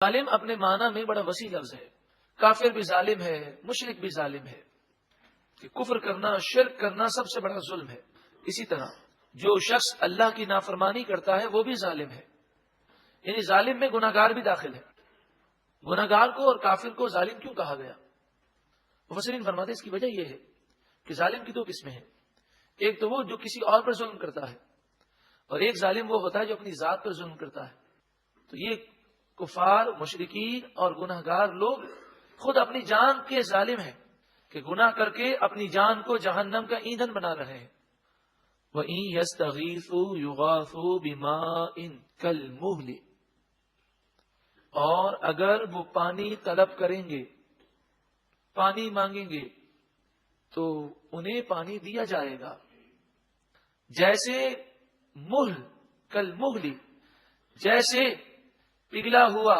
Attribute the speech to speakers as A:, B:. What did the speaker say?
A: ظالم اپنے معنی میں بڑا وسیع لفظ ہے. کافر بھی ظالم ہے، مشرک بھی ظالم ہے. کہ کفر کرنا، شرک کرنا سب سے بڑا ظلم ہے. اسی طرح جو شخص اللہ کی نافرمانی کرتا ہے وہ بھی ظالم ہے. یعنی ظالم میں گناہگار بھی داخل ہے. گناہگار کو اور کافر کو ظالم کیوں کہا گیا؟ مفسرین فرماتے ہیں اس کی وجہ یہ ہے کہ ظالم کی دو قسمیں ہیں. ایک تو وہ جو کسی اور پر ظلم کرتا ہے، اور ایک ظالم وہ ہوتا ہے جو اپنی ذات پر ظلم کرتا ہے. تو یہ کفار، مشرکین اور گناہگار لوگ خود اپنی جان کے ظالم ہیں کہ گناہ کر کے اپنی جان کو جہنم کا ایندھن بنا رہے ہیں. وَإِن يَسْتَغِيثُوا يُغَاثُوا بِمَاءٍ كَالْمُهْلِ، اور اگر وہ پانی طلب کریں گے، پانی مانگیں گے، تو انہیں پانی دیا جائے گا جیسے مہل، کل مہلی، جیسے پگھلا ہوا